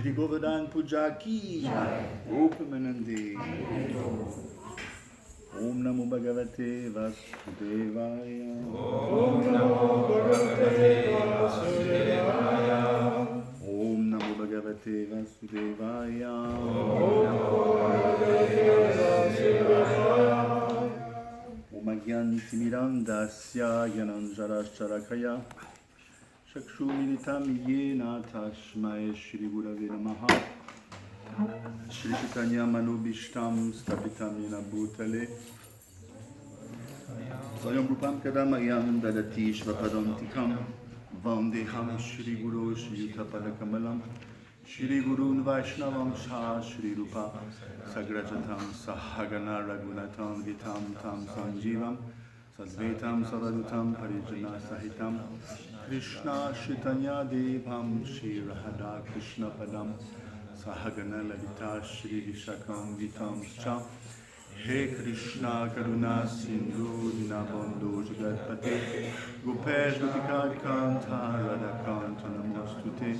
Shri Govardhan Puja ki Rupamanandi. Om Namo Bhagavate Vasudevaya. Om Namo Bhagavate Vasudevaya. Om Namo Bhagavate Vasudevaya. Om Agyanti Mirandasya Yananjarascharakaya. Chakshumilitam yena tashmai Shri Gurave Namaha. Shri Chaitanya Manubhishtam Stapitam yena Bhutale. Swayam Rupam Kadamayam Dadati Shvapadam Tikam. Vandeham Shri Guru Shri Yutapadakamalam. Shri Guru Vaishnavam Shah Shri Rupa Sagrajatam Sahagana Raghunatam Vitam Tam Sanjivam. Sadvetam Savadutam Parijana Sahitam. Krishna Chaitanya Devam Shri Radha Krishna Padam Sahagana Lalita Shri Vishakam Vitam Cha. He Krishna Karuna Sindhu Dinabandhu Jagatpate Gopesh Gopika Kanta Radha Kanta Namostute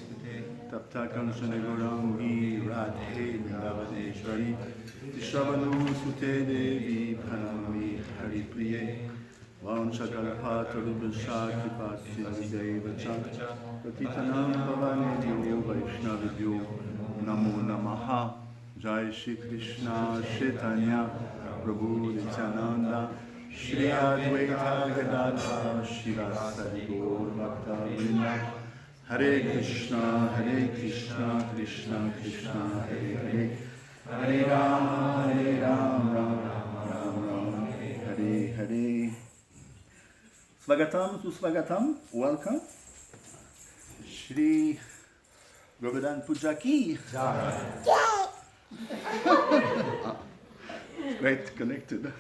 Tapta Kanchana Gaurangi Radhe Vrindavaneshwari Tishavanu Sute Devi Pranami Hari Priye Vanchakalpatarubhasha Kripasinideva Patitanam Pavanidyo Vaishnavidyo Namo Namaha. Jai Shri Krishna Chaitanya Prabhu Nityananda Shri Advaita Gadadhara Shivasari Gaur Bhakta Vrinda. Hare Krishna Krishna Krishna Hare Hare. Hare Rama Ram Ram Hare Hare. Swagatam Suswagatam, welcome. Shri Govardhan Puja ki. Right, connected.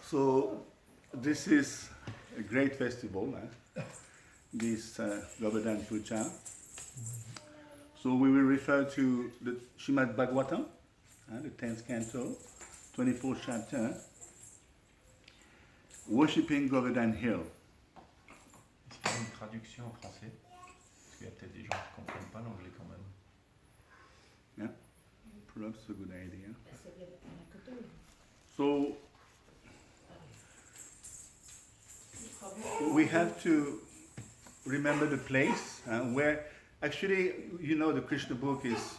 So, this is a great festival, this Govardhan Puja. So, we will refer to the Srimad Bhagavatam, the 10th canto, 24th chapter, Worshipping Govardhan Hill. Est-ce qu'il y a une traduction en français? Parce qu'il y a peut-être des gens qui ne comprennent pas l'anglais quand même. Yeah, perhaps a good idea. So, we have to remember the place where, actually, you know, the Krishna book is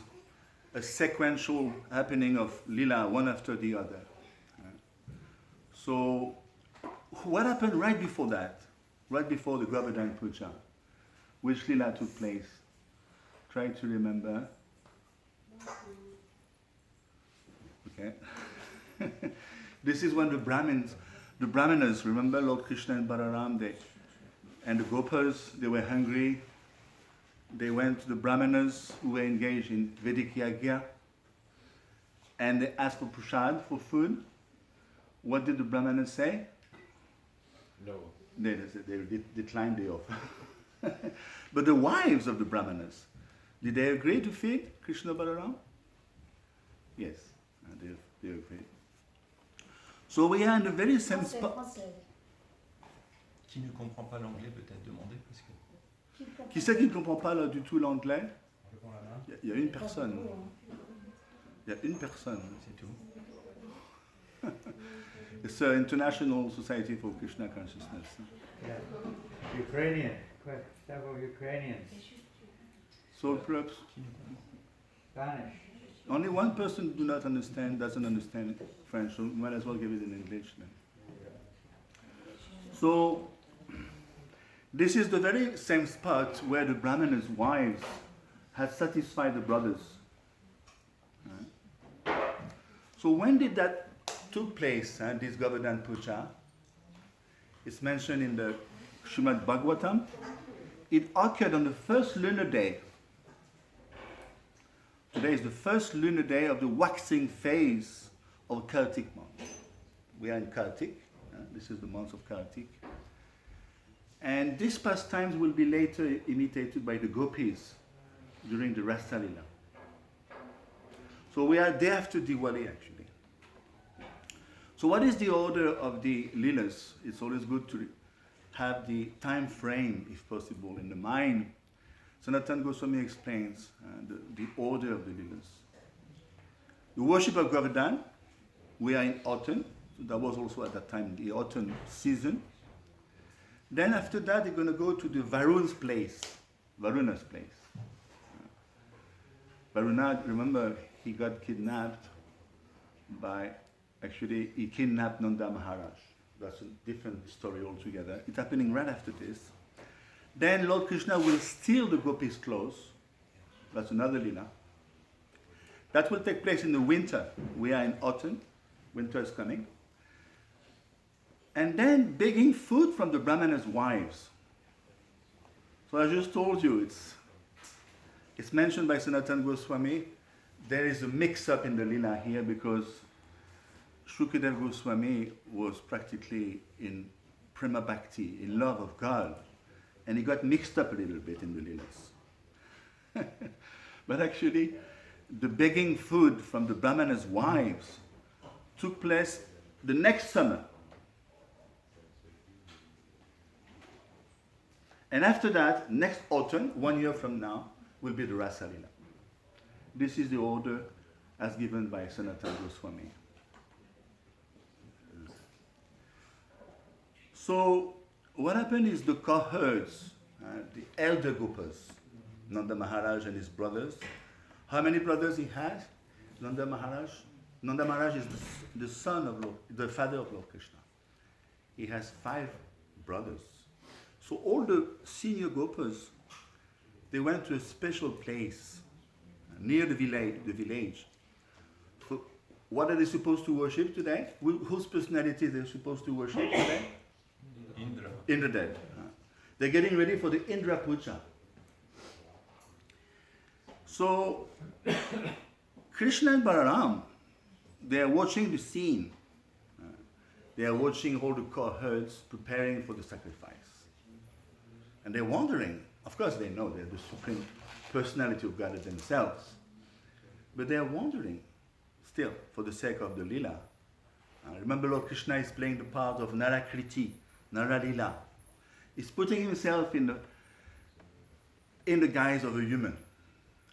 a sequential happening of Lila, one after the other. So, what happened right before that? Right before the Govardhan Puja? Which Lila took place? Try to remember. Okay. This is when the Brahmanas, remember Lord Krishna and Balaram, and the Gopas, they were hungry. They went to the Brahmanas who were engaged in Vedic Yagya, and they asked for prasad, for food. What did the Brahmanas say? No. They declined the offer. But the wives of the Brahmanas, did they agree to feed Krishna Balaram? Yes, they agreed. So we are in the very same spot. Qui ne comprend pas l'anglais peut être demandé parce que... Qui c'est qui ne comprend pas là, du tout l'anglais? Il y a une personne. Il y a une personne. C'est tout. It's an international society for Krishna consciousness. Yeah. Ukrainian, several Ukrainians. So perhaps Spanish. only one person doesn't understand French, so we might as well give it in English then. So This is the very same spot where the Brahmana's wives had satisfied the brothers. So when did that took place, this Govardhan Puja? It's mentioned in the Srimad Bhagavatam. It occurred on the first lunar day. Today is the first lunar day of the waxing phase of Kartik month. We are in Kartik. This is the month of Kartik. And these pastimes will be later imitated by the gopis during the Rasa Lila. So we are day after Diwali actually. So what is the order of the Lilas? It's always good to have the time frame, if possible, in the mind. Sanatana Goswami explains the order of the Lilas. The worship of Govardhan, we are in autumn. So that was also at that time the autumn season. Then after that, they're going to go to the Varuna's place. Varuna, remember, he got kidnapped by, actually, he kidnapped Nanda Maharaj. That's a different story altogether. It's happening right after this. Then Lord Krishna will steal the gopis' clothes. That's another lila. That will take place in the winter. We are in autumn. Winter is coming. And then begging food from the Brahmana's wives. So I just told you, it's mentioned by Sanatana Goswami. There is a mix-up in the lila here because Shukadeva Goswami was practically in prema bhakti, in love of God. And he got mixed up a little bit in the lilas. But actually, the begging food from the Brahmana's wives took place the next summer. And after that, next autumn, 1 year from now, will be the Rasa Lila. This is the order as given by Sanatana Goswami. So, what happened is the cowherds, the elder gopas, Nanda Maharaj and his brothers. How many brothers he has? Nanda Maharaj? Nanda Maharaj is the son of the father of Lord Krishna. He has 5 brothers. So all the senior gopas, they went to a special place near the village. So what are they supposed to worship today? Whose personality they're supposed to worship today? Indra dead. They're getting ready for the Indra Puja. So Krishna and Balaram, they are watching the scene. They are watching all the cowherds preparing for the sacrifice. And they're wondering, of course they know they're the supreme personality of God themselves, but they're wondering still for the sake of the lila. Remember Lord Krishna is playing the part of Narakriti, Naralila. He's putting himself in the guise of a human,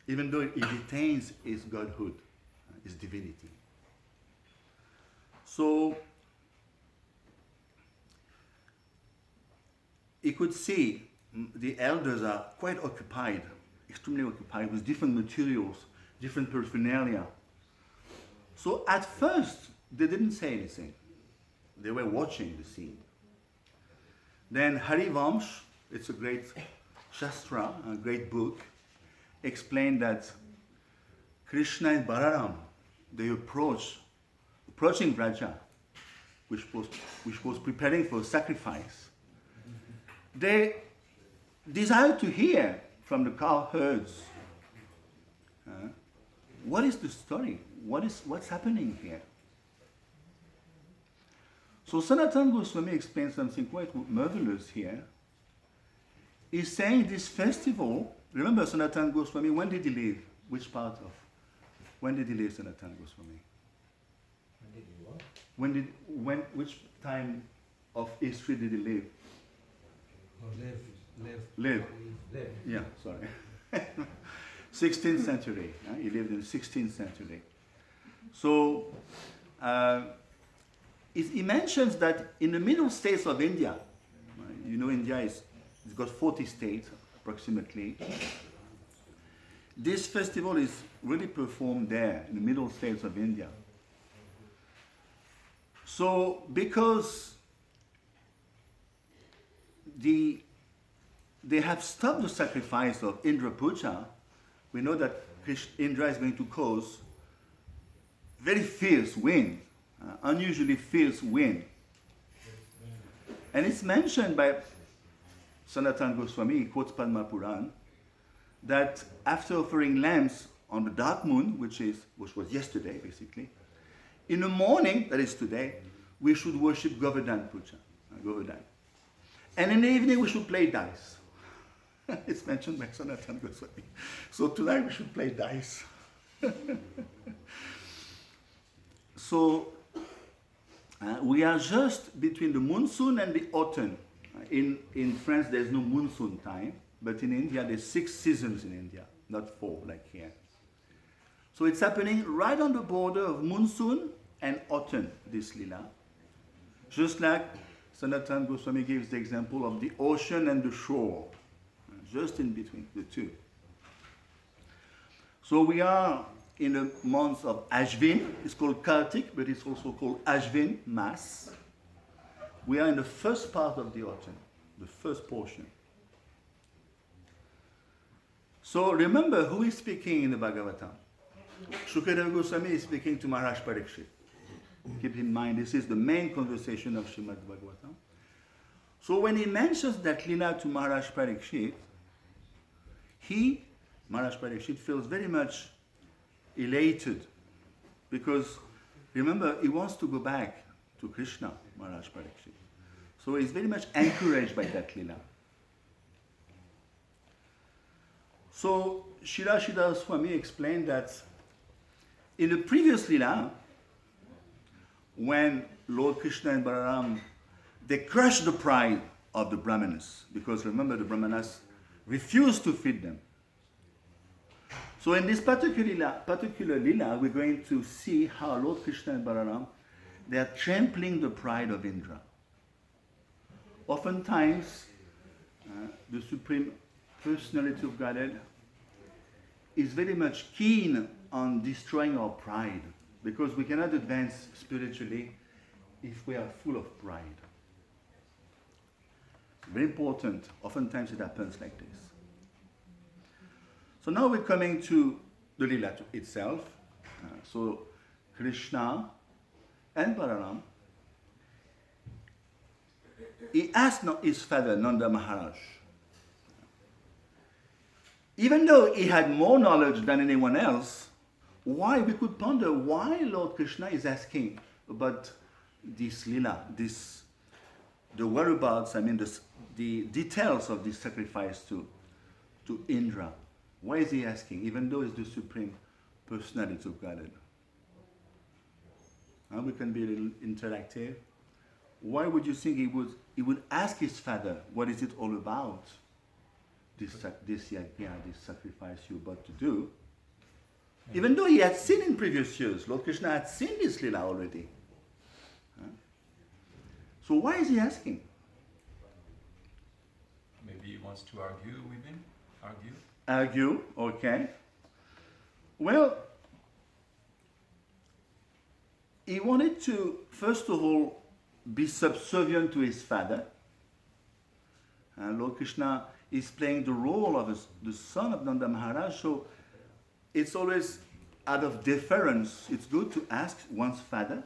even though he retains his godhood, his divinity. So he could see the elders are quite occupied, extremely occupied with different materials, different paraphernalia. So at first, they didn't say anything. They were watching the scene. Then Harivamsh, it's a great Shastra, a great book, explained that Krishna and Balaram, they approaching Vraja, which was preparing for sacrifice. They desired to hear from the cowherds, what is the story? What's happening here? So Sanatana Goswami explains something quite marvelous here. He's saying this festival, remember Sanatana Goswami, when did he live? When did he live, Sanatana Goswami? When did he what? Which time of history did he live? Live. Yeah, sorry. 16th century. He lived in the 16th century. So he mentions that in the middle states of India, you know India it's got 40 states approximately. This festival is really performed there in the middle states of India. So because the they have stopped the sacrifice of Indra Puja, we know that Indra is going to cause very fierce wind, unusually fierce wind. And it's mentioned by Sanatana Goswami, he quotes Padma Puran, that after offering lamps on the dark moon, which was yesterday basically, in the morning, that is today, we should worship Govardhan Puja, Govardhan. And in the evening we should play dice. It's mentioned by Sanatana Goswami. So tonight we should play dice. So we are just between the monsoon and the autumn. In France there's no monsoon time, but in India there's 6 seasons in India, not 4 like here. So it's happening right on the border of monsoon and autumn, this lila. Just like Sanatana Goswami gives the example of the ocean and the shore, just in between the two. So we are in the month of Ashvin. It's called Kartik, but it's also called Ashvin Mass. We are in the first part of the autumn, the first portion. So remember who is speaking in the Bhagavatam. Shukadeva Goswami is speaking to Maharaj Parikshit. Keep in mind, this is the main conversation of Srimad Bhagavatam. So when he mentions that lila to Maharaj Parikshit, Maharaj Parikshit, feels very much elated because, remember, he wants to go back to Krishna, Maharaj Parikshit. So he's very much encouraged by that lila. So Srila Sridhar Swami explained that in the previous lila, when Lord Krishna and Balaram, they crushed the pride of the Brahmanas, because remember the Brahmanas refused to feed them. So in this particular lila, we're going to see how Lord Krishna and Balaram, they are trampling the pride of Indra. Oftentimes, the Supreme Personality of Godhead is very much keen on destroying our pride, because we cannot advance spiritually if we are full of pride. Very important. Oftentimes it happens like this. So now we're coming to the lila itself. So Krishna and Balaram, he asked his father Nanda Maharaj, even though he had more knowledge than anyone else, why we could ponder why Lord Krishna is asking about this lila, the whereabouts, the details of this sacrifice to Indra. Why is he asking, even though it's the Supreme Personality of Godhead? We can be a little interactive. Why would you think he would ask his father, what is it all about? This yajna, this sacrifice you're about to do. Even though he had seen in previous years, Lord Krishna had seen this lila already. So why is he asking? Maybe he wants to argue with him? Argue, okay. Well, he wanted to, first of all, be subservient to his father. Lord Krishna is playing the role of the son of Nanda Maharaj, so it's always out of deference. It's good to ask one's father.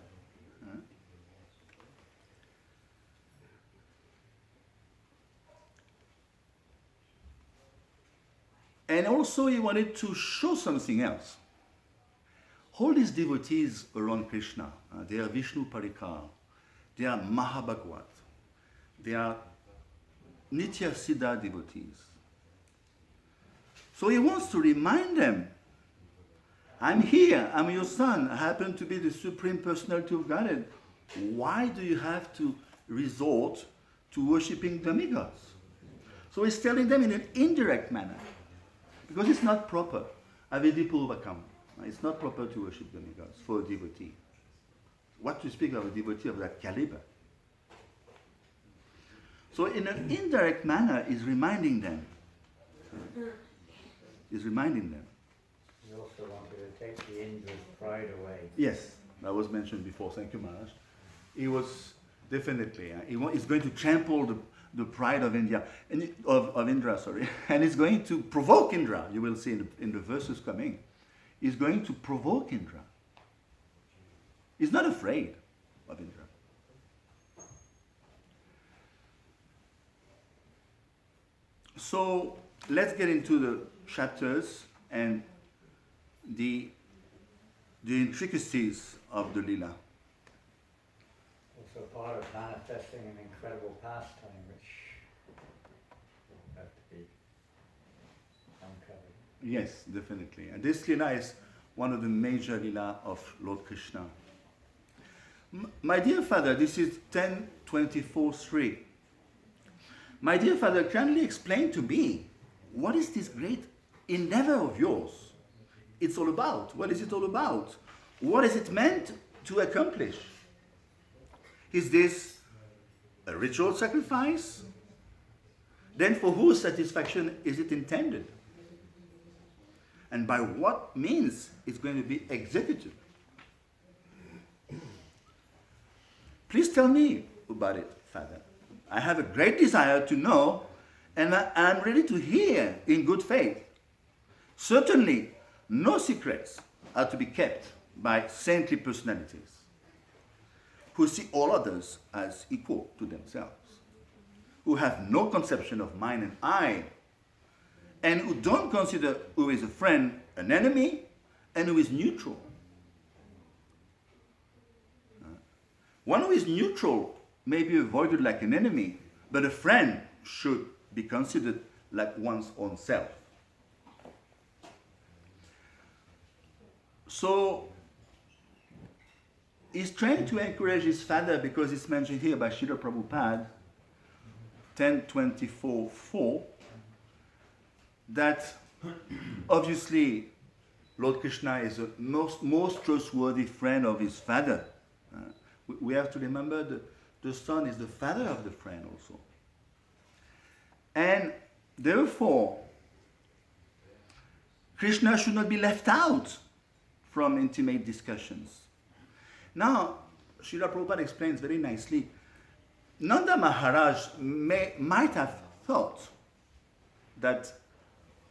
And also he wanted to show something else. All these devotees around Krishna, they are Vishnu Parikar, they are Mahabhagwat, they are Nitya Siddha devotees. So he wants to remind them, I'm here, I'm your son, I happen to be the Supreme Personality of Godhead. Why do you have to resort to worshipping demigods? So he's telling them in an indirect manner, because it's not proper. Avidipurvakam. It's not proper to worship demigods for a devotee. What to speak of a devotee of that caliber? So in an indirect manner, he's reminding them. He's reminding them. He also wanted to take the Indra's pride away. Yes, that was mentioned before. Thank you, Maharaj. He was definitely, he's going to trample the pride of India, and of Indra, sorry, and he's going to provoke Indra. You will see in the verses coming. He's going to provoke Indra. He's not afraid of Indra. So let's get into the chapters and the intricacies of the Lila. Also part of manifesting an incredible pastime which have to be uncovered. Yes, definitely. And this Lila is one of the major Lila of Lord Krishna. My dear Father, this is 10:24:3. My dear Father, kindly explain to me, what is this great endeavor of yours? It's all about. What is it all about? What is it meant to accomplish? Is this a ritual sacrifice? Then for whose satisfaction is it intended? And by what means it's going to be executed? Please tell me about it, Father. I have a great desire to know, and I'm ready to hear in good faith. Certainly, no secrets are to be kept by saintly personalities who see all others as equal to themselves, who have no conception of mine and I, and who don't consider who is a friend an enemy and who is neutral. One who is neutral may be avoided like an enemy, but a friend should be considered like one's own self. So, he's trying to encourage his father because it's mentioned here by Srila Prabhupada, 10:24:4, that obviously Lord Krishna is the most trustworthy friend of his father. We have to remember that the son is the father of the friend also. And therefore, Krishna should not be left out from intimate discussions. Now, Srila Prabhupada explains very nicely, Nanda Maharaj might have thought that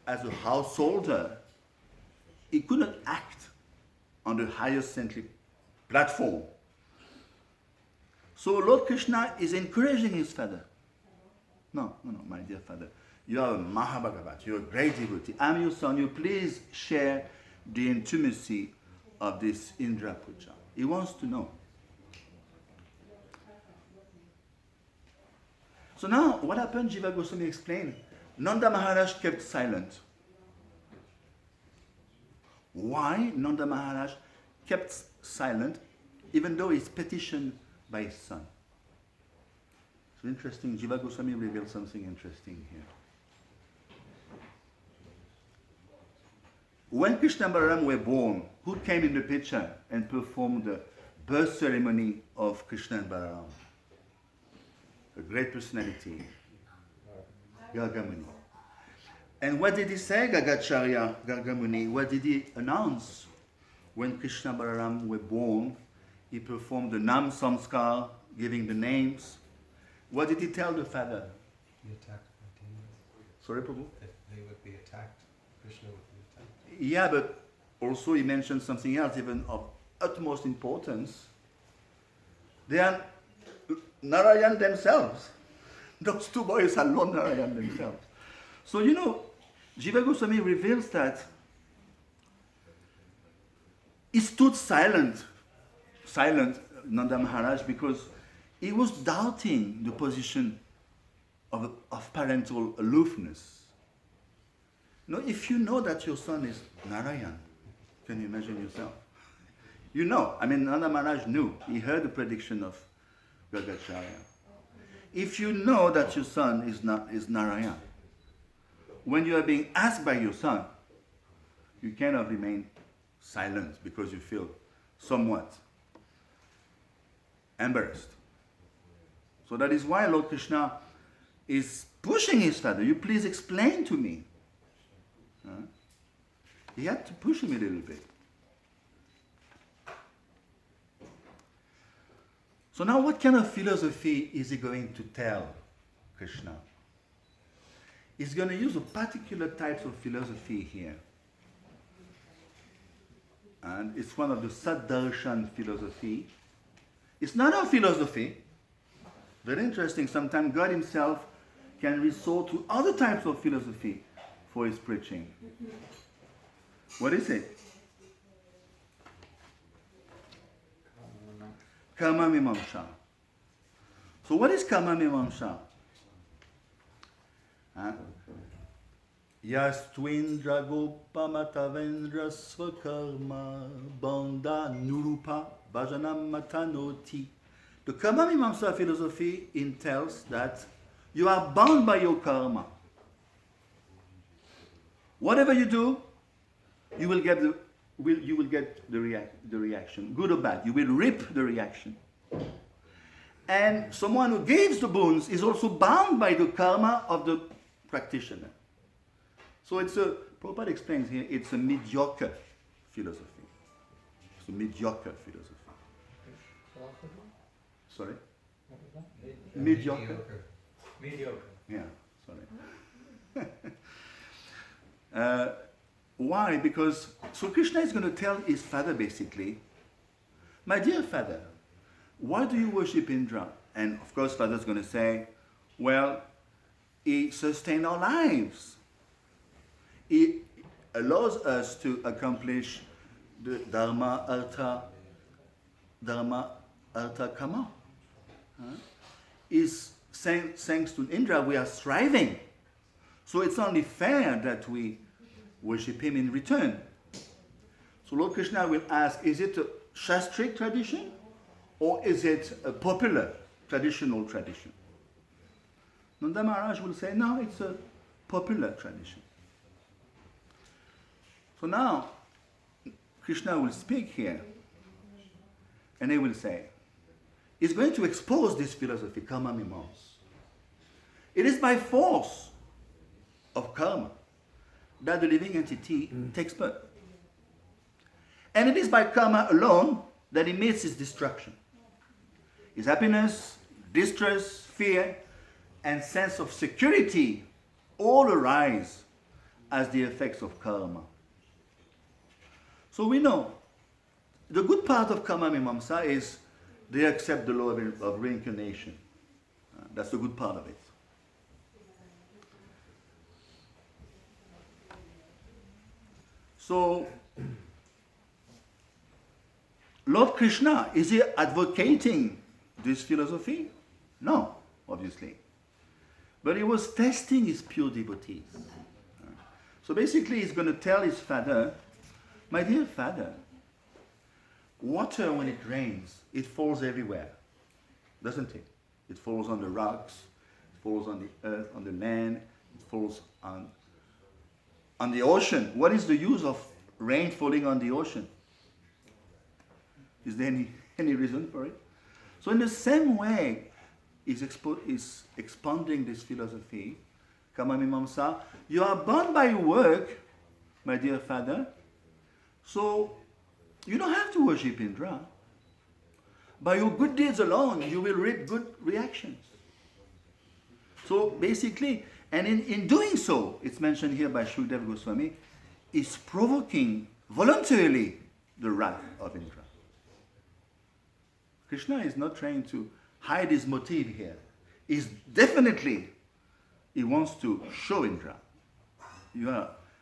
as a householder, he could not act on the highest saintly platform. So Lord Krishna is encouraging his father. No, my dear father. You are a Mahabhagavat. You are a great devotee. I'm your son. You please share the intimacy of this Indra Puja. He wants to know. So now, what happened? Jiva Goswami explained. Nanda Maharaj kept silent. Why Nanda Maharaj kept silent, even though he's petitioned by his son? So interesting. Jiva Goswami reveals something interesting here. When Krishna and Balaram were born, who came in the picture and performed the birth ceremony of Krishna and Balaram? A great personality, Gargamuni. And what did he say, Gagacharya Gargamuni? What did he announce? When Krishna and Balaram were born, he performed the Nam Samskar, giving the names. What did he tell the father? Be attacked by demons. Sorry, Prabhu? If they would be attacked, Krishna would be attacked. Yeah, but also he mentioned something else, even of utmost importance. They are Narayan themselves. Those two boys are Lord Narayan themselves. So, Jiva Goswami reveals that he stood silent, Nanda Maharaj, because he was doubting the position of parental aloofness. If you know that your son is Narayan, can you imagine yourself? Nanda Maharaj knew. He heard the prediction of Gagacharya. If you know that your son is Narayan, when you are being asked by your son, you cannot remain silent because you feel somewhat embarrassed. So that is why Lord Krishna is pushing his father. You please explain to me. He had to push him a little bit. So now what kind of philosophy is he going to tell Krishna, is going to use a particular type of philosophy here. And it's one of the Saddarshan philosophy. It's not a philosophy. Very interesting. Sometimes God himself can resort to other types of philosophy for his preaching. What is it? Karma Mimamsa. So what is Karma Mimamsa? Yastvindra Gopa Madhavendra Swakarma Bandha Nurupa Bhajanam Matanoti. The Karma Mimamsa philosophy entails that you are bound by your karma. Whatever you do, you will get the reaction, good or bad. You will reap the reaction. And someone who gives the boons is also bound by the karma of the practitioner. So Prabhupada explains here, it's a mediocre philosophy. It's a mediocre philosophy. Sorry? Mediocre. Yeah, sorry. Why? Because, so Krishna is going to tell his father basically, my dear father, why do you worship Indra? And of course, father's going to say, well, he sustains our lives. He allows us to accomplish the Dharma, Artha, Kama. Is thanks to Indra, we are striving. So it's only fair that we worship him in return. So Lord Krishna will ask, is it a Shastric tradition or is it a popular, traditional tradition? Nanda Maharaj will say, no, it's a popular tradition. So now, Krishna will speak here and he will say, he's going to expose this philosophy, karma mimams. It is by force of karma that the living entity takes birth. And it is by karma alone that he meets his destruction. His happiness, distress, fear, and sense of security all arise as the effects of karma. So we know the good part of karma mimamsa is they accept the law of reincarnation. That's the good part of it. So, Lord Krishna, is he advocating this philosophy? No, obviously. But he was testing his pure devotees. So basically he's going to tell his father, my dear father, water when it rains, it falls everywhere, doesn't it? It falls on the rocks, it falls on the earth, on the land, it falls on the ocean. What is the use of rain falling on the ocean? Is there any reason for it? So in the same way, is expounding this philosophy, Karma Mimamsa, you are bound by work, my dear father, so you don't have to worship Indra. By your good deeds alone, you will reap good reactions. So basically, and in doing so, it's mentioned here by Shukdev Goswami, is provoking voluntarily the wrath of Indra. Krishna is not trying to hide his motive here. He wants to show Indra,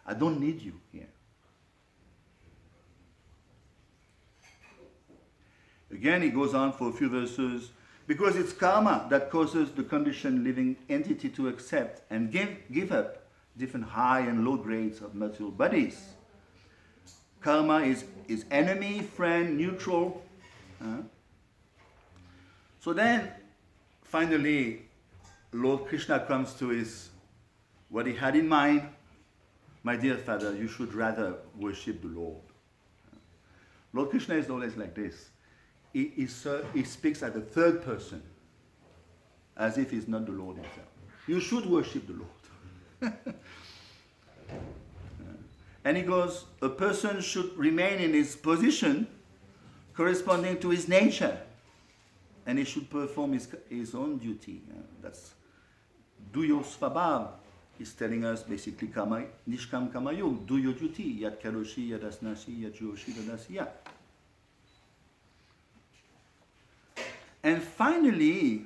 I don't need you here. Again, he goes on for a few verses. Because it's karma that causes the conditioned living entity to accept and give up different high and low grades of material bodies. Karma is enemy, friend, neutral. So then, finally, Lord Krishna comes to what he had in mind. My dear father, you should rather worship the Lord. Lord Krishna is always like this. He speaks at the third person, as if he's not the Lord himself. You should worship the Lord. And he goes, a person should remain in his position corresponding to his nature. And he should perform his own duty. Duyo Svabhav is telling us basically Nishkam Kamayog, do your duty, Yad Karoshi, Yad Asnasi, Yad Joshi, Yad. And finally,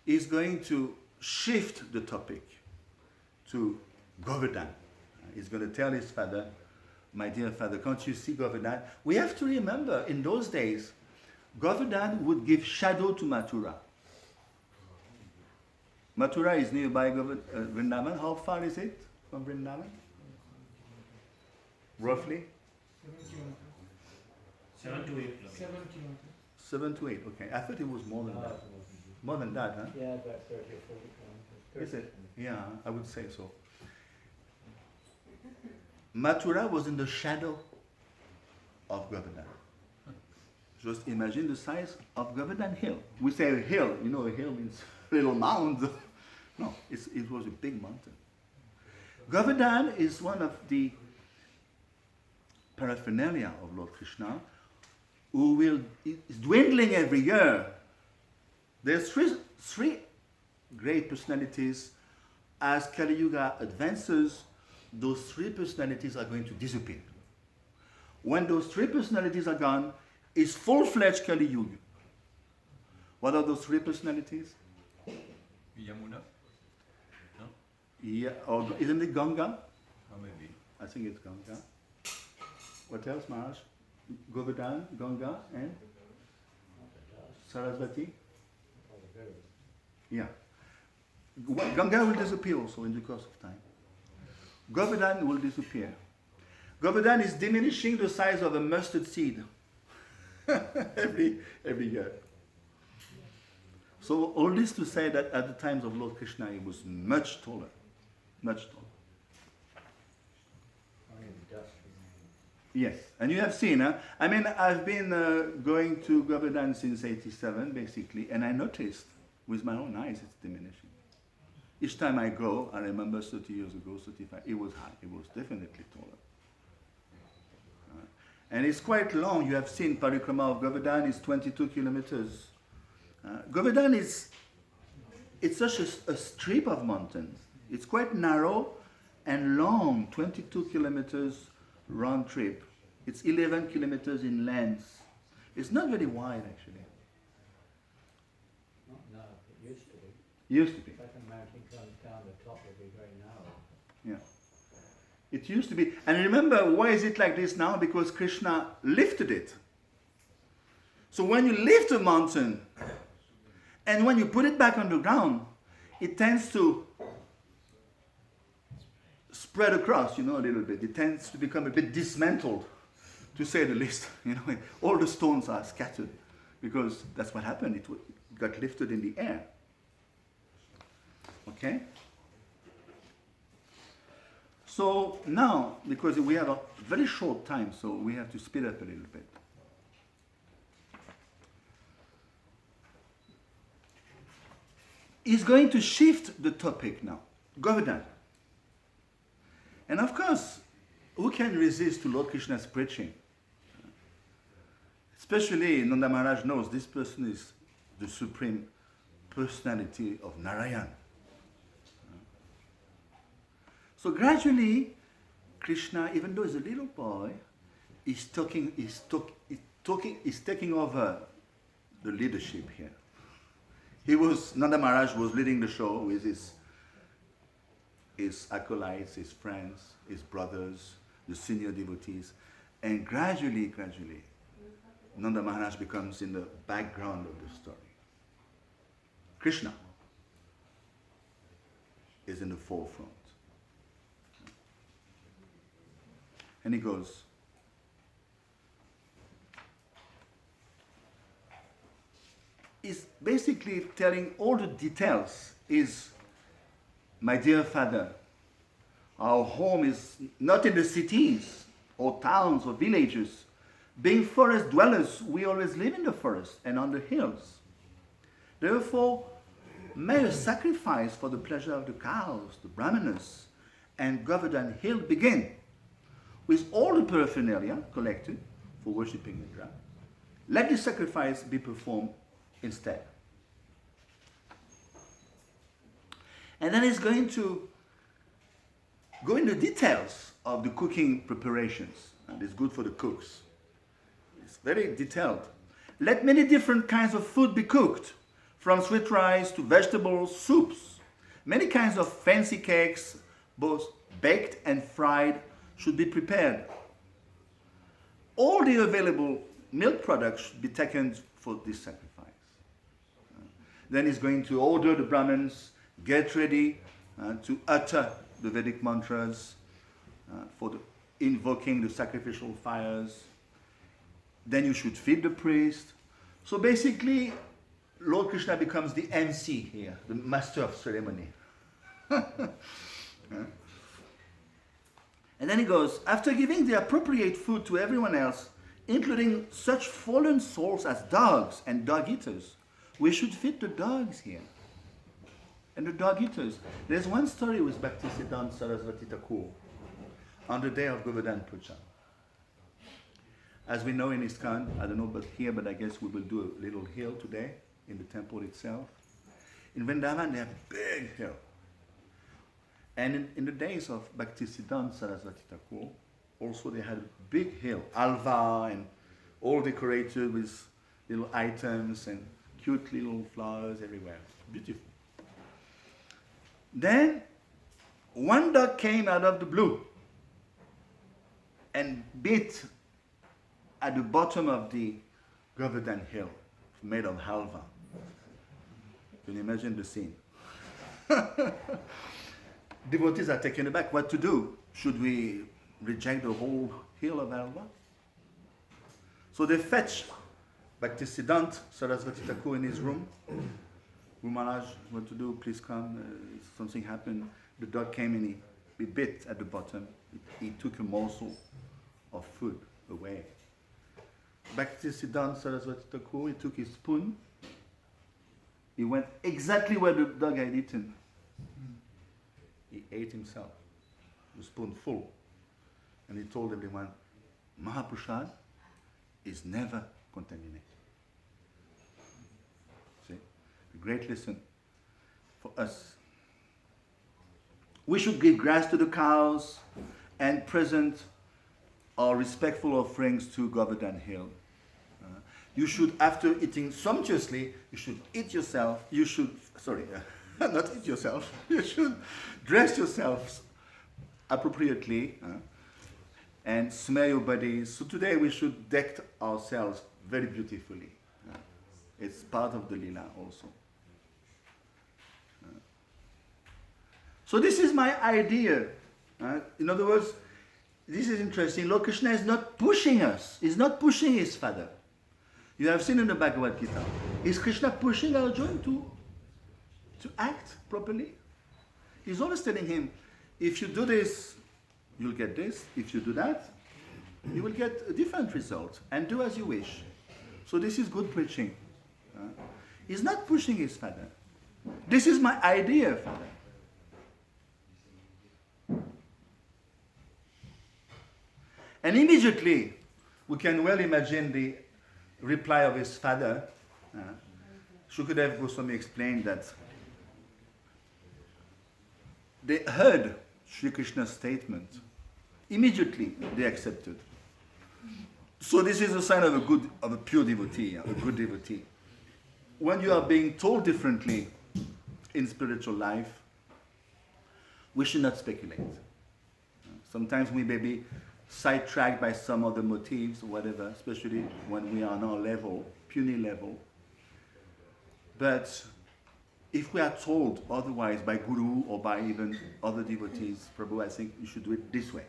he's going to shift the topic to Govardhan. He's going to tell his father, my dear father, can't you see Govardhan? We have to remember, in those days, Govardhan would give shadow to Mathura. Mathura is nearby Vrindavan. How far is it from Vrindavan? Roughly? 7 to 8 kilometers. 7 to 8, okay. I thought it was more than that. More than that, huh? Yeah, about 30 or 40 kilometers. Is it? Yeah, I would say so. Mathura was in the shadow of Govardhan. Just imagine the size of Govardhan Hill. We say a hill, you know, a hill means little mound. No, it was a big mountain. Govardhan is one of the paraphernalia of Lord Krishna, who is dwindling every year. There's three great personalities. As Kali Yuga advances, those three personalities are going to disappear. When those three personalities are gone, it's full-fledged Kali Yuga. What are those three personalities? Yamuna? No? Yeah, or isn't it Ganga? Oh, maybe. I think it's Ganga. What else, Maharaj? Govardhan, Ganga, and Sarasvati? Yeah. Ganga will disappear also in the course of time. Govardhan will disappear. Govardhan is diminishing the size of a mustard seed every year. So all this to say that at the times of Lord Krishna he was much taller. Much taller. Only the dust remained. Yes, and you have seen, I mean, I've been going to Govardhan since 87 basically, and I noticed with my own eyes it's diminishing. Each time I go, I remember 30 years ago, 35, it was high, it was definitely taller. And it's quite long. You have seen Parikrama of Govardhan is 22 kilometers. Govardhan it's such a strip of mountains. It's quite narrow and long, 22 kilometers round trip. It's 11 kilometers in length. It's not very wide actually. Not now, it used to be. Used to be. If a mountain comes down, the top will be very narrow. Yeah. It used to be. And remember, why is it like this now? Because Krishna lifted it. So when you lift a mountain, and when you put it back on the ground, it tends to spread across, a little bit. It tends to become a bit dismantled, to say the least. All the stones are scattered, because that's what happened. It got lifted in the air. Okay? So now, because we have a very short time, so we have to speed up a little bit. He's going to shift the topic now. Govardhan. And of course, who can resist to Lord Krishna's preaching? Especially Nanda Maharaj knows this person is the supreme personality of Narayan. So gradually, Krishna, even though he's a little boy, is taking over the leadership here. Nanda Maharaj was leading the show with his acolytes, his friends, his brothers, the senior devotees, and gradually, Nanda Maharaj becomes in the background of the story. Krishna is in the forefront. And he goes, he's basically telling all the details. My dear father, our home is not in the cities or towns or villages. Being forest dwellers, we always live in the forest and on the hills. Therefore, may a sacrifice for the pleasure of the cows, the brahmanas, and Govardhan Hill begin. With all the paraphernalia collected for worshipping Indra, let the sacrifice be performed instead. And then he's going to go into details of the cooking preparations. And it's good for the cooks. It's very detailed. Let many different kinds of food be cooked, from sweet rice to vegetables, soups. Many kinds of fancy cakes, both baked and fried, should be prepared. All the available milk products should be taken for this sacrifice. Then he's going to order the Brahmins, get ready to utter the Vedic mantras for invoking the sacrificial fires. Then you should feed the priest. So basically, Lord Krishna becomes the MC here, the master of ceremony. And then he goes, after giving the appropriate food to everyone else, including such fallen souls as dogs and dog eaters, we should feed the dogs here. And the dog eaters. There's one story with Bhaktisiddhanta Saraswati Thakur on the day of Govardhan Puja. As we know in ISKCON, I don't know about here, but I guess we will do a little hill today in the temple itself. In Vrindavan, they have a big hill. And in the days of Bhaktisiddhanta Saraswati Thakur, also they had a big hill, alva, and all decorated with little items and cute little flowers everywhere. Beautiful. Then one dog came out of the blue and bit at the bottom of the Govardhan hill made of halva. Can you imagine the scene? Devotees are taken aback. What to do? Should we reject the whole hill of halva? So they fetch Bhaktisiddhanta Saraswati Thakur in his room. Guru Maharaj, what to do? Please come. Something happened. The dog came and he bit at the bottom. He took a morsel of food away. Bhaktisiddhanta Saraswati Thakur, he took his spoon. He went exactly where the dog had eaten. He ate himself, the spoon full. And he told everyone, Mahaprasad is never contaminated. See, a great lesson for us. We should give grass to the cows and present our respectful offerings to Govardhan Hill. You should, after eating sumptuously, you should eat yourself, not eat yourself, you should dress yourselves appropriately and smear your bodies. So today we should deck ourselves very beautifully. It's part of the lila also. So this is my idea. In other words, this is interesting. Lord Krishna is not pushing us. He's not pushing his father. You have seen in the Bhagavad Gita. Is Krishna pushing Arjuna to act properly? He's always telling him, if you do this, you'll get this. If you do that, you will get a different result. And do as you wish. So this is good preaching. He's not pushing his father. This is my idea, father. And immediately, we can well imagine the reply of his father. Shukadev Goswami explained that they heard Sri Krishna's statement. Immediately, they accepted. So this is a sign of a pure devotee, a good devotee. When you are being told differently in spiritual life, we should not speculate. Sometimes we may be sidetracked by some other motives or whatever, especially when we are on our level, puny level. But if we are told otherwise by Guru or by even other devotees, Prabhu, I think you should do it this way.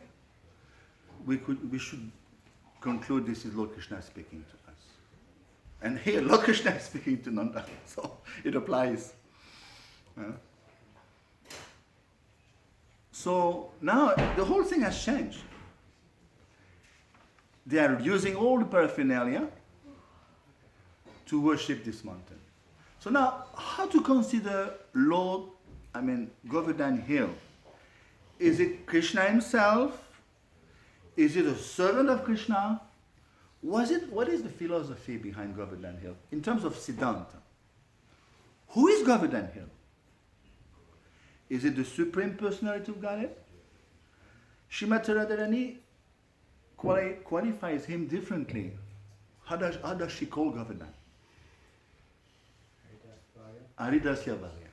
We should conclude this is Lord Krishna speaking to us. And here Lord Krishna is speaking to Nanda, so it applies. So now the whole thing has changed. They are using all the paraphernalia to worship this mountain. So now, how to consider Govardhan Hill? Is it Krishna himself? Is it a servant of Krishna? What is the philosophy behind Govardhan Hill in terms of Siddhanta? Who is Govardhan Hill? Is it the Supreme Personality of Godhead? Srimati Radharani qualifies him differently. How does she call Govardhan? Haridasya Varya.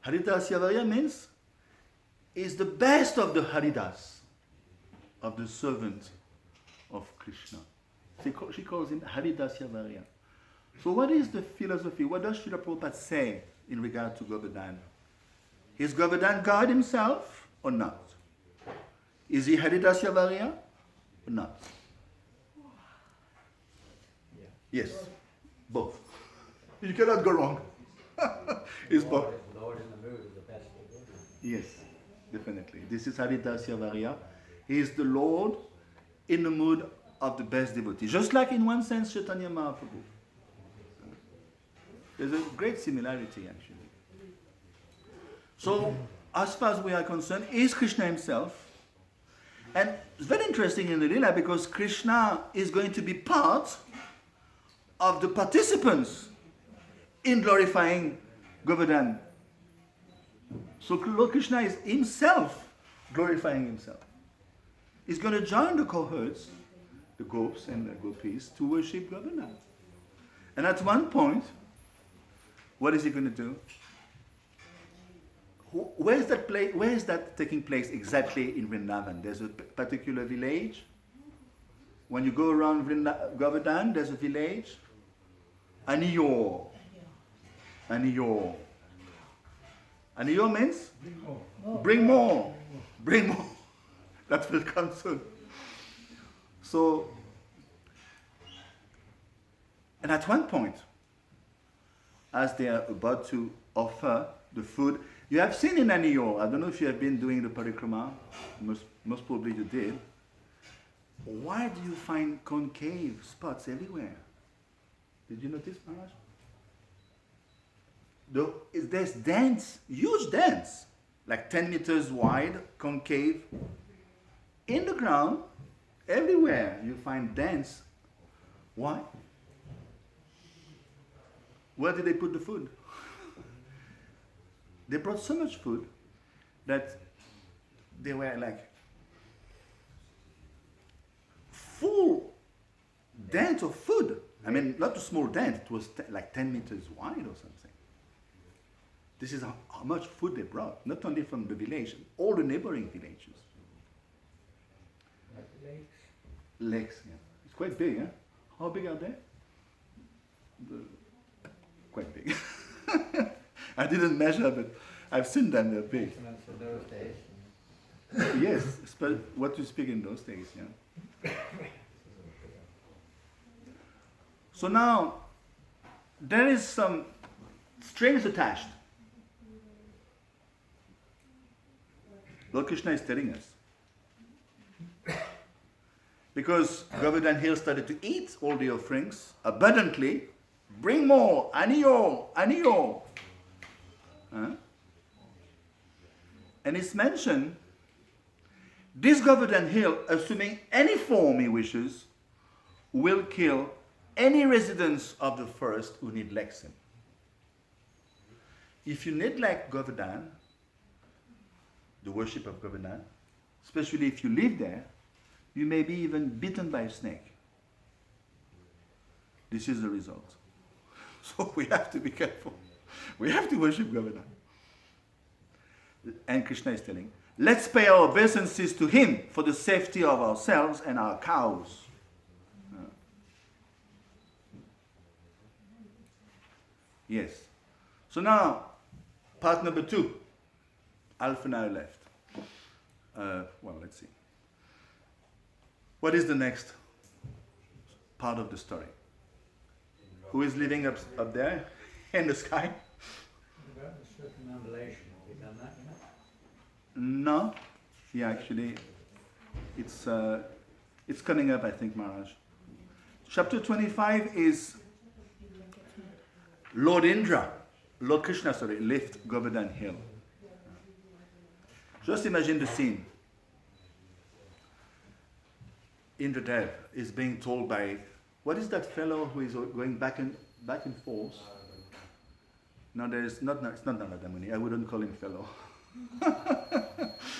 Haridasya Varya means is the best of the Haridas, of the servant of Krishna. She calls him Haridasya Varya. So what is the philosophy? What does Srila Prabhupada say in regard to Govardhan? Is Govardhan God himself or not? Is he Haridasya Varya or not? Yes, both. You cannot go wrong. It's both. Lord in the mood is the best of them. Yes, definitely. This is Haridasya Varya. He is the Lord in the mood of the best devotee. Just like in one sense Chaitanya Mahaprabhu. There's a great similarity actually. So, as far as we are concerned, is Krishna himself. And it's very interesting in the Lila because Krishna is going to be part of the participants in glorifying Govardhan. So Lord Krishna is himself glorifying himself. He's going to join the cohorts, the gopis and the gopis, to worship Govardhan. And at one point, what is he going to do? Where is that taking place exactly in Vrindavan? There's a particular village. When you go around Govardhan, there's a village. Aniyor. Aniyor. Aniyor means? Bring more. Bring more. That will come soon. So, and at one point, as they are about to offer the food, you have seen in Aniyor, I don't know if you have been doing the parikrama, most probably you did. Why do you find concave spots everywhere? Did you notice, Maharaj? There's dents, huge dents, like 10 meters wide, concave. In the ground, everywhere you find dents. Why? Where did they put the food? They brought so much food that they were like full dent of food. I mean, not a small dent, it was like 10 meters wide or something. This is how much food they brought, not only from the village, all the neighboring villages. Like lakes. Lakes, yeah. It's quite big, huh? How big are they? Quite big. I didn't measure, but I've seen them, they're big. Instruments of those days. Yes, what you speak in those days, yeah. So now, there is some strings attached. Lord Krishna is telling us. Because Govardhan Hill started to eat all the offerings abundantly. Bring more, aniyo, aniyo. Huh? And it's mentioned, this Govardhan Hill, assuming any form he wishes, will kill any residents of the forest who neglects him. If you neglect Govardhan, the worship of Govardhan, especially if you live there, you may be even bitten by a snake. This is the result. So we have to be careful. We have to worship Govardhan. And Krishna is telling, let's pay our obeisances to him for the safety of ourselves and our cows. Yes. So now, part number 2. Half an hour left. Well, let's see. What is the next part of the story? Who is living up there in the sky? About the circumambulation, have we done that yet? No. Yeah, actually, it's coming up, I think, Maharaj. Chapter 25 is Lord Krishna, left Govardhan Hill. Just imagine the scene. Indradev is being told by, what is that fellow who is going back and forth? No, it's not Narada Muni. I wouldn't call him fellow.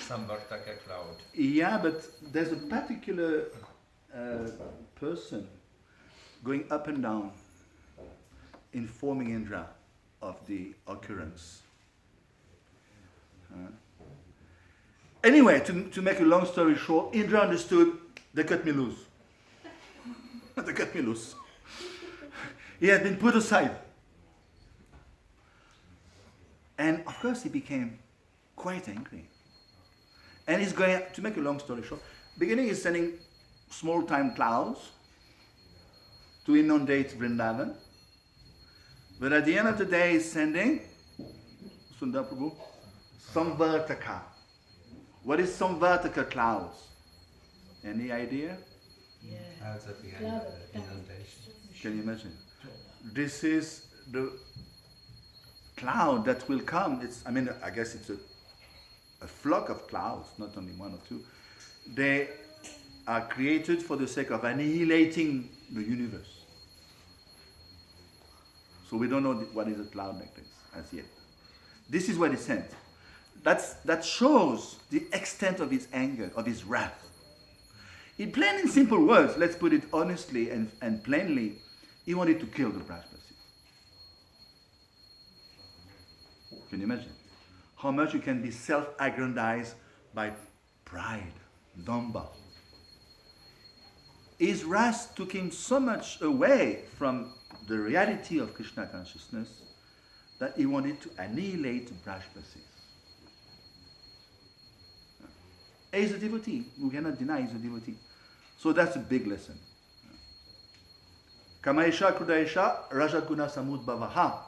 Samvartaka cloud. Yeah, but there's a particular person going up and down, informing Indra of the occurrence. Anyway, to make a long story short, Indra understood, they cut me loose. They cut me loose. He had been put aside. And of course he became quite angry. And he's going, to make a long story short, beginning he's sending small time clouds to inundate Vrindavan. But at the end of the day he's sending, Sundar Prabhu, Samvartaka. What is Samvartaka clouds? Any idea? Clouds at the end of the inundation. Can you imagine? This is the cloud that will come. I guess it's a flock of clouds, not only one or two. They are created for the sake of annihilating the universe. So we don't know what is a cloud like this as yet. This is what he sent. That shows the extent of his anger, of his wrath. In plain and simple words, let's put it honestly and plainly, he wanted to kill the Brajbasis. Can you imagine? How much you can be self-aggrandized by pride, damba. His wrath took him so much away from the reality of Krishna consciousness that he wanted to annihilate Brajbasis. He's a devotee. We cannot deny he's a devotee. So that's a big lesson. Kamaisha Kudaisha Rajaguna Samudbhavaha.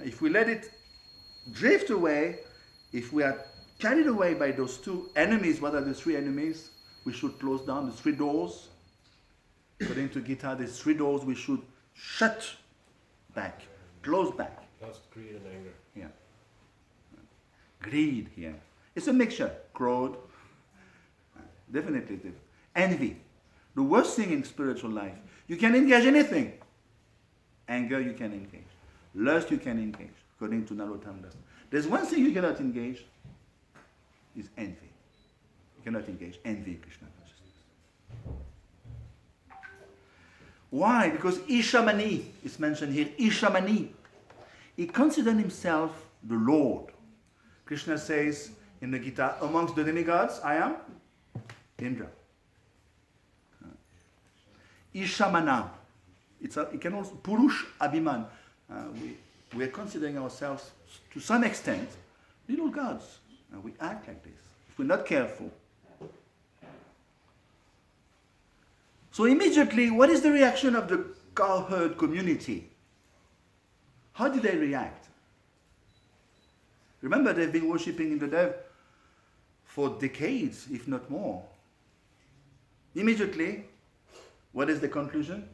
If we let it drift away, if we are carried away by those two enemies, what are the three enemies? We should close down the three doors. According to Gita, the three doors we should shut back, close back. Lust, greed, and anger. Yeah. Greed here. It's a mixture. Crowd. Definitely. Envy. The worst thing in spiritual life. You can engage anything. Anger you can engage. Lust you can engage. According to Narottam Das. There's one thing you cannot engage. Is envy. You cannot engage envy in Krishna consciousness. Why? Because Ishamani is mentioned here. Ishamani. He considered himself the Lord. Krishna says in the Gita, amongst the demigods, I am Indra. Ishamana. It can also Purush Abhiman. We are considering ourselves to some extent little gods. We act like this if we're not careful. So immediately, what is the reaction of the cowherd community? How did they react? Remember, they've been worshipping Indradev for decades, if not more. Immediately, what is the conclusion?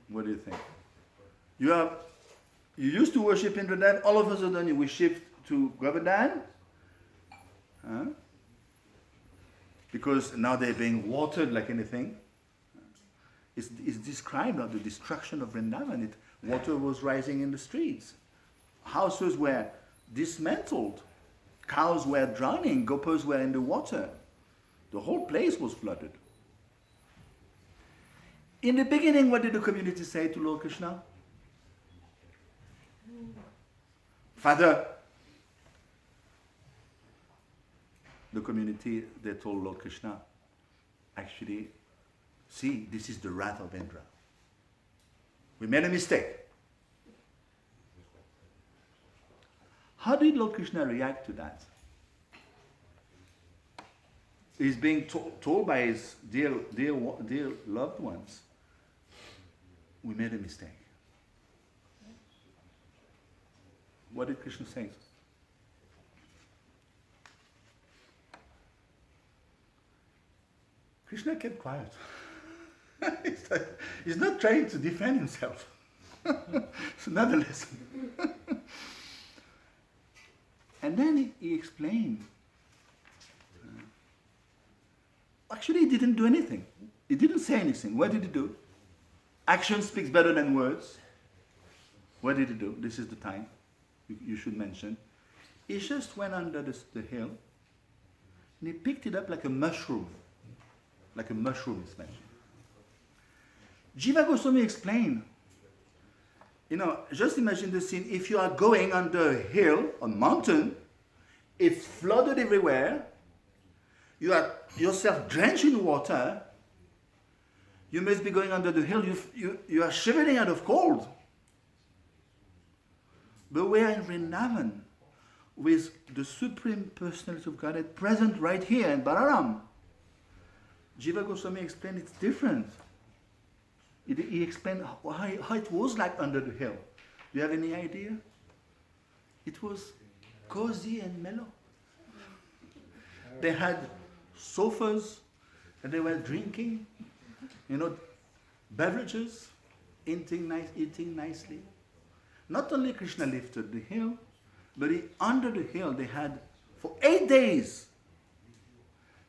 What do you think? You used to worship Indradev, all of a sudden we shift to Govardhan. Because now they're being watered like anything. It's described of the destruction of Vrindavan. Water was rising in the streets. Houses were dismantled. Cows were drowning. Gopas were in the water. The whole place was flooded. In the beginning, what did the community say to Lord Krishna? Father, the community, they told Lord Krishna, actually, see, this is the wrath of Indra. We made a mistake. How did Lord Krishna react to that? He's being told by his dear loved ones, we made a mistake. What did Krishna say? Krishna kept quiet. He's not trying to defend himself. It's another lesson. And then he explained. Actually, he didn't do anything. He didn't say anything. What did he do? Action speaks better than words. What did he do? This is the time you should mention. He just went under the hill and he picked it up like a mushroom. Like a mushroom, it's mentioned. Jiva Goswami explained, just imagine the scene. If you are going under a hill, a mountain, it's flooded everywhere, you are yourself drenched in water, you must be going under the hill, you are shivering out of cold. But we are in Vrindavan with the Supreme Personality of Godhead present right here in Balaram. Jiva Goswami explained it's different. He explained how it was like under the hill. Do you have any idea? It was cozy and mellow. They had sofas and they were drinking, beverages, eating nicely. Not only Krishna lifted the hill, but under the hill they had, for 8 days,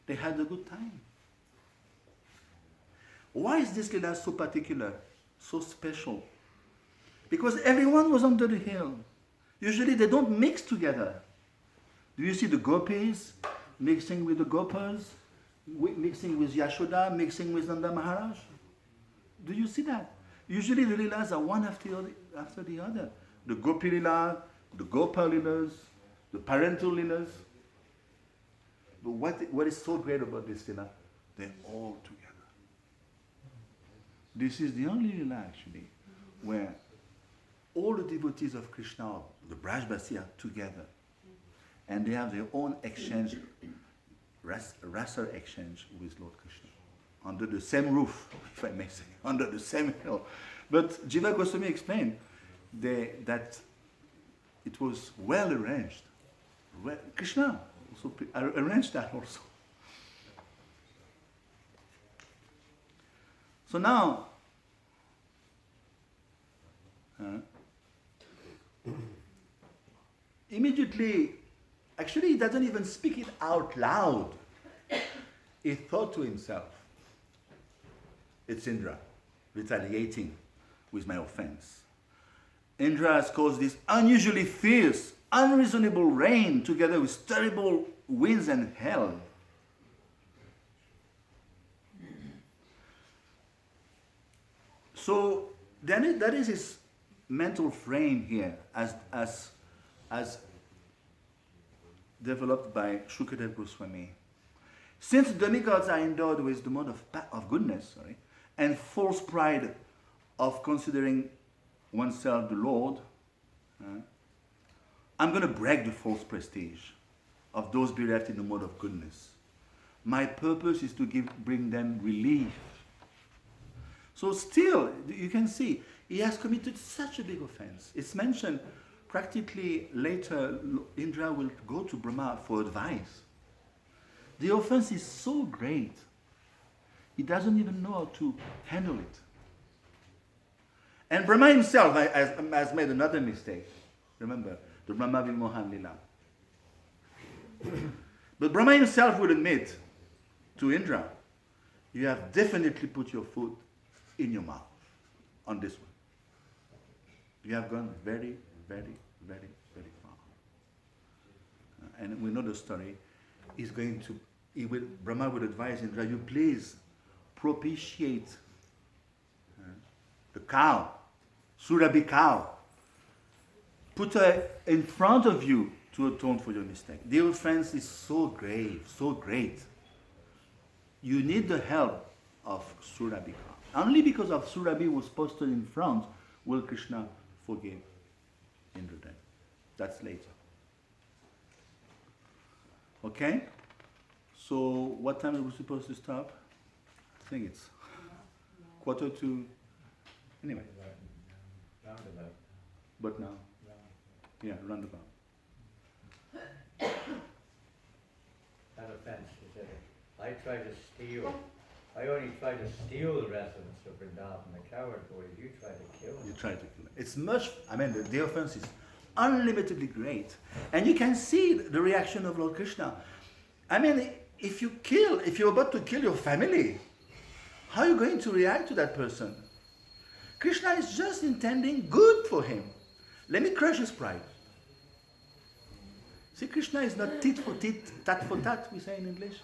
they had a good time. Why is this Leela so particular, so special? Because everyone was under the hill. Usually they don't mix together. Do you see the gopis mixing with the gopas, mixing with Yashoda, mixing with Nanda Maharaj? Do you see that? Usually the Leelas are one after the other. The Gopi Leela, the Gopa Leelas, the parental Leelas. But what is so great about this Leela? They're all together. This is the only Leela actually where all the devotees of Krishna, the Brajbasi, are together. And they have their own exchange, rasa exchange with Lord Krishna. Under the same roof, if I may say, under the same hill. But Jiva Goswami explained that it was well arranged. Krishna also arranged that also. So now, immediately, actually he doesn't even speak it out loud. He thought to himself, it's Indra retaliating with my offense. Indra has caused this unusually fierce, unreasonable rain together with terrible winds and hail. So that is his mental frame here as developed by Shukadev Goswami. Since demigods are endowed with the mode of goodness, and false pride of considering oneself the Lord, I'm going to break the false prestige of those bereft in the mode of goodness. My purpose is to bring them relief. So still, you can see, he has committed such a big offense. It's mentioned practically later, Indra will go to Brahma for advice. The offense is so great, he doesn't even know how to handle it. And Brahma himself has made another mistake. Remember, the Brahma Vimohan Lila. But Brahma himself would admit to Indra, you have definitely put your foot in your mouth on this one. You have gone very, very, very, very far. And we know the story. Brahma would advise Indra, you please propitiate the cow, Surabhi cow. Put her in front of you to atone for your mistake. The offense is so grave, so great. You need the help of Surabhi cow. Only because of Surabhi was posted in front will Krishna forgive Indra then. That's later. Okay? So what time are we supposed to stop? I think it's 1:45. Anyway. Roundabout. But now? Yeah, roundabout. That offense, he said, I only try to steal the residents of Vrindavan, the coward boys, you try to kill them. You try to kill it. It's much, the offense is unlimitedly great. And you can see the reaction of Lord Krishna. If you're about to kill your family, how are you going to react to that person? Krishna is just intending good for him. Let me crush his pride. See, Krishna is not tit for tit, tat for tat, we say in English.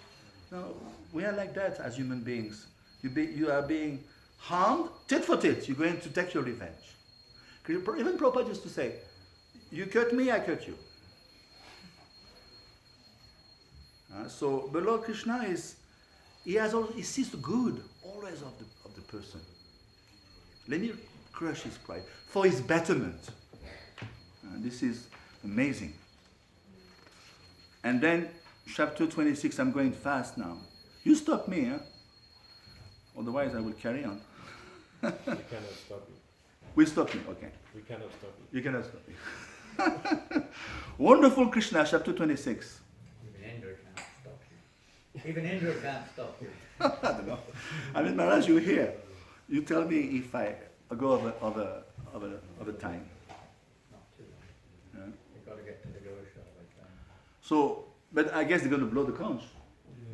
No, we are like that as human beings. You are being harmed, tit for tit. You're going to take your revenge. Even Prabhupada used to say, you cut me, I cut you. So, but Lord Krishna he sees the good always of the person. Let me crush his pride for his betterment. This is amazing. And then, chapter 26, I'm going fast now. You stop me, huh? Otherwise I will carry on. We cannot stop you. We stop me, okay. We cannot stop you. You cannot stop me. Wonderful Krishna, chapter 26. Even Indra can't stop you. Even Indra can't stop you. I don't know. I mean, Maharaj, you're here. You tell me if I go over time. Not too long. Yeah. You've got to get to the Gosha by the time. So, but I guess they're going to blow the conch.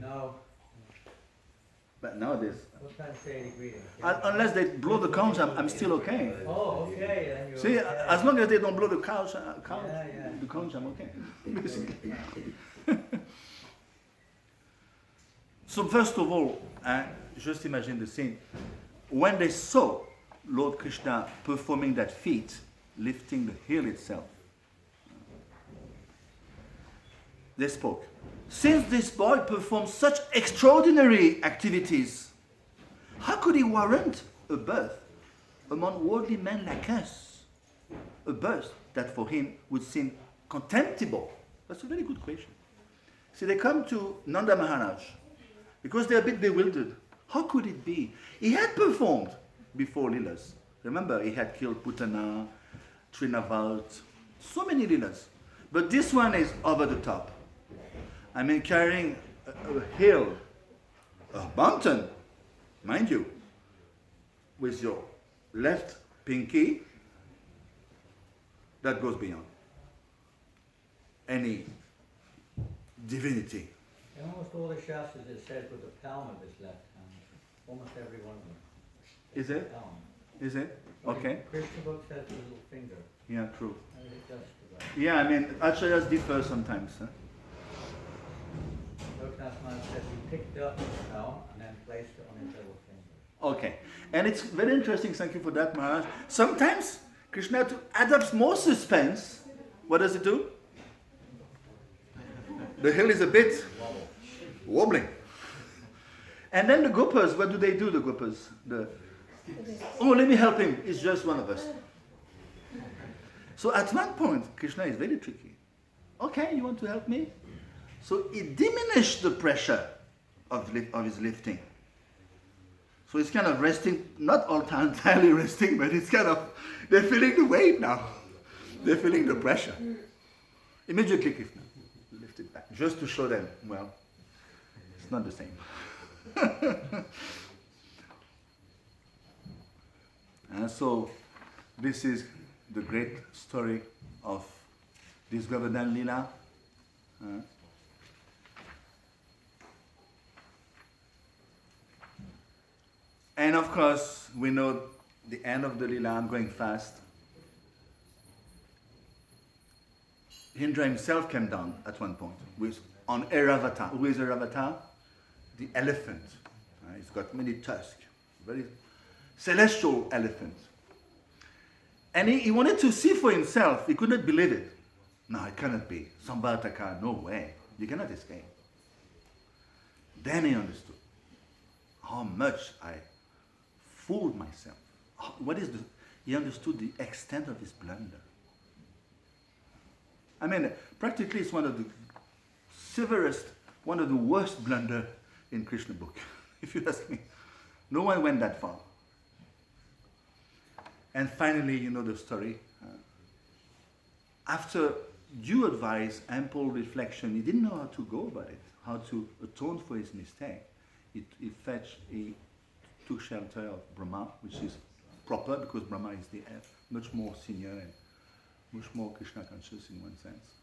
No. But nowadays, What time say the greeting? unless they blow the conch, I'm still okay. Oh, okay. Then you're See, okay. as long as they don't blow the conch, Yeah. the conch, I'm okay. So first of all, just imagine the scene. When they saw Lord Krishna performing that feat, lifting the hill itself, they spoke. Since this boy performs such extraordinary activities, how could he warrant a birth among worldly men like us? A birth that for him would seem contemptible. That's a very good question. See, they come to Nanda Maharaj because they're a bit bewildered. How could it be? He had performed before Leelas. Remember, he had killed Putana, Trinavalt, so many Leelas. But this one is over the top. I mean, carrying a hill, a mountain, mind you, with your left pinky, that goes beyond any divinity. In almost all the Shastras it says with the palm of his left hand. Almost every one of them. Is it? Palm. Is it? Okay. Krishna book says the little finger. Yeah, true. And it does to that. Yeah, I mean, acharyas differ sometimes. Huh? Loknath Maharaj says he picked up his palm and then placed it on his little finger. Okay. And it's very interesting, thank you for that, Maharaj. Sometimes Krishna, to add up more suspense, what does it do? The hill is a bit wobbling. And then the gopas, what do? The gopas? Oh, let me help him. It's just one of us. So at one point, Krishna is very tricky. Okay, you want to help me? So it diminished the pressure of his lifting. So it's kind of resting, not all time entirely resting, but it's kind of, they're feeling the weight now. They're feeling the pressure. Immediately Krishna lift it back, just to show them, well, it's not the same. And so this is the great story of this Govardhan Lila. And of course, we know the end of the Lila. I'm going fast. Indra himself came down at one point on Airavata. Who is Airavata? The elephant. He's got many tusks. Very celestial elephant. And he wanted to see for himself. He could not believe it. No, it cannot be. Sambartaka, no way. You cannot escape. Then he understood how much I fooled myself. He understood the extent of his blunder. I mean, practically it's one of the severest, one of the worst blunder in Krishna book, if you ask me. No one went that far. And finally, you know the story. After due advice, ample reflection, he didn't know how to go about it, how to atone for his mistake. He took shelter of Brahma, which is proper because Brahma is the much more senior and much more Krishna conscious in one sense.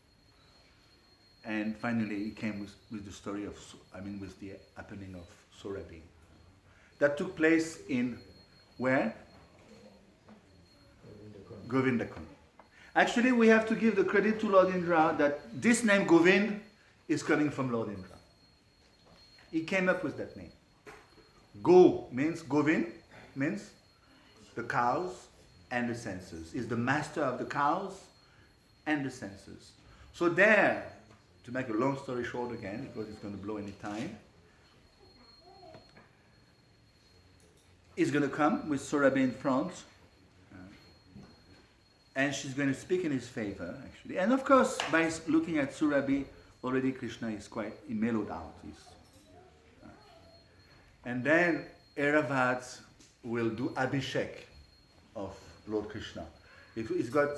And finally, he came with the story of, with the happening of Sorabi. That took place in where? Govardhan. Actually, we have to give the credit to Lord Indra that this name Govind is coming from Lord Indra. He came up with that name. Go means Govind, means the cows and the senses. He's the master of the cows and the senses. So there, to make a long story short again, because it's going to blow any time, he's going to come with Surabhi in front, and she's going to speak in his favor, actually. And of course, by looking at Surabhi, already Krishna is quite, he mellowed out. And then Airavat will do Abhishek of Lord Krishna. He's got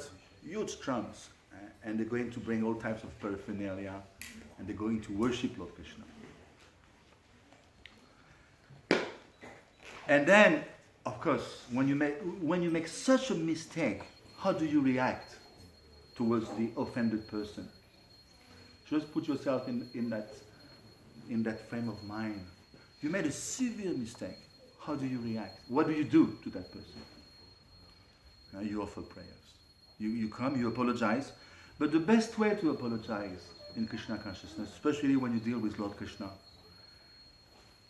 huge trunks, and they're going to bring all types of paraphernalia, and they're going to worship Lord Krishna. And then, of course, when you make such a mistake, how do you react towards the offended person? Just put yourself in that frame of mind. You made a severe mistake. How do you react? What do you do to that person? You offer prayers. You come, you apologize. But the best way to apologize in Krishna consciousness, especially when you deal with Lord Krishna,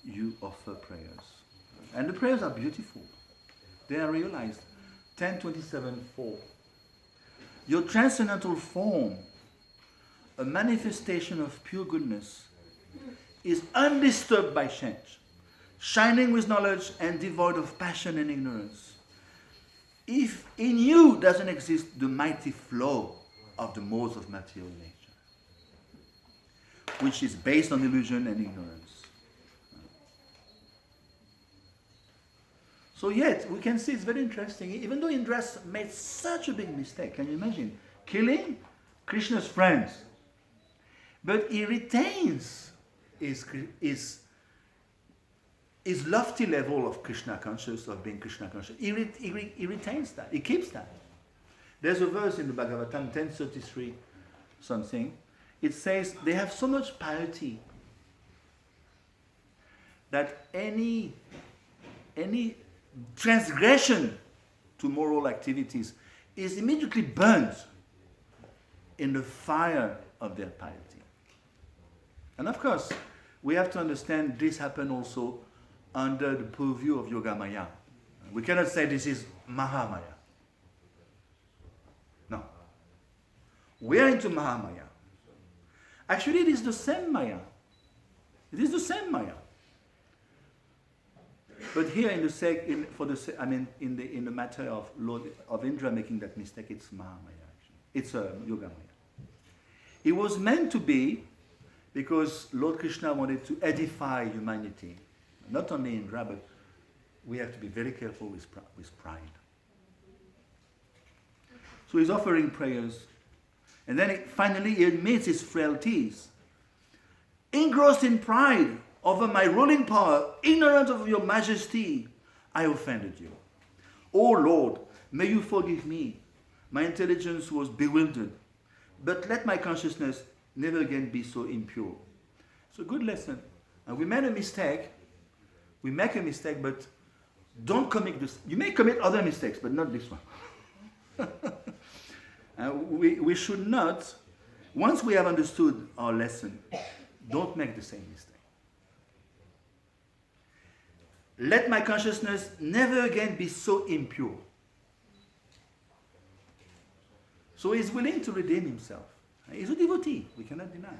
you offer prayers. And the prayers are beautiful. They are realized. 10:27:4. Your transcendental form, a manifestation of pure goodness, is undisturbed by change, shining with knowledge and devoid of passion and ignorance. If in you doesn't exist the mighty flow of the modes of material nature, which is based on illusion and ignorance. So yet, we can see it's very interesting, even though Indra made such a big mistake, can you imagine? Killing Krishna's friends. But he retains his lofty level of Krishna conscious, of being Krishna conscious. He retains that, he keeps that. There's a verse in the Bhagavatam, 10:33 something. It says, they have so much piety that any transgression to moral activities is immediately burned in the fire of their piety. And of course, we have to understand this happened also under the purview of Yoga Maya. We cannot say this is Mahamaya. No. We are into Mahamaya. Actually, it is the same Maya. It is the same Maya. But here, in the matter of Indra making that mistake, it's Mahamaya. Actually, it's Yoga Maya. It was meant to be because Lord Krishna wanted to edify humanity, not only Indra, but we have to be very careful with pride. So he's offering prayers, and then finally he admits his frailties. Engrossed in pride over my ruling power, ignorant of your majesty, I offended you. O Lord, may you forgive me. My intelligence was bewildered, but let my consciousness never again be so impure. It's a good lesson. And we made a mistake. We make a mistake, but don't commit this. You may commit other mistakes, but not this one. We should not, once we have understood our lesson, don't make the same mistake. Let my consciousness never again be so impure. So he's willing to redeem himself. He's a devotee, we cannot deny.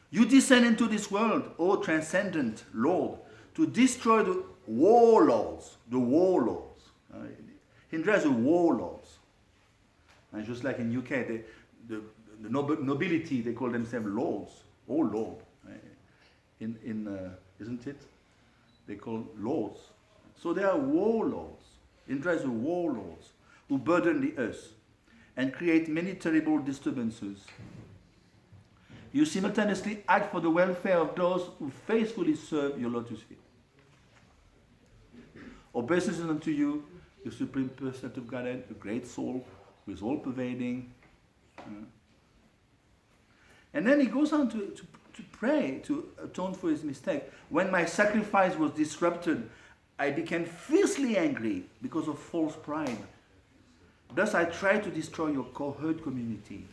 You descend into this world, O transcendent Lord, to destroy the warlords. The warlords. Indra is a warlords. And just like in UK, the nobility, they call themselves lords. Oh lord. Isn't it? They call lords. So they are warlords. Indra is a warlords who burden the earth and create many terrible disturbances. You simultaneously act for the welfare of those who faithfully serve your lotus feet. Obeisance is unto you, the Supreme Personality of Godhead, the great soul, who is all-pervading. And then he goes on to pray, to atone for his mistake. When my sacrifice was disrupted, I became fiercely angry because of false pride. Thus I try to destroy your cohort community.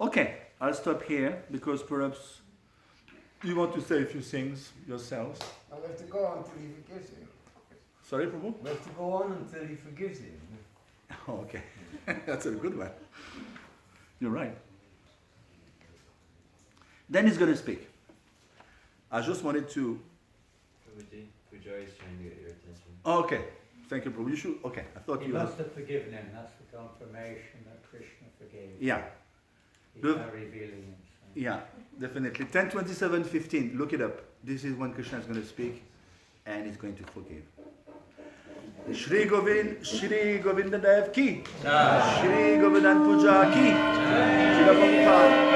Okay, I'll stop here because perhaps you want to say a few things yourselves. And we have to go on until he forgives him. Sorry, Prabhu? We have to go on until he forgives him. Oh, okay. That's a good one. You're right. Then he's going to speak. I just wanted to... Puja is trying to get your attention. Oh, okay. Thank you, Prabhu. You should... Okay, I thought He you... must have forgiven him. That's the confirmation that Krishna forgave. Yeah, He's The- now revealing himself. yeah, definitely. 10:27:15. Look it up. This is when Krishna is going to speak and he's going to forgive. Shri Govinda Dev ki. Shri Govardhan Puja ki. Shri Prabhupada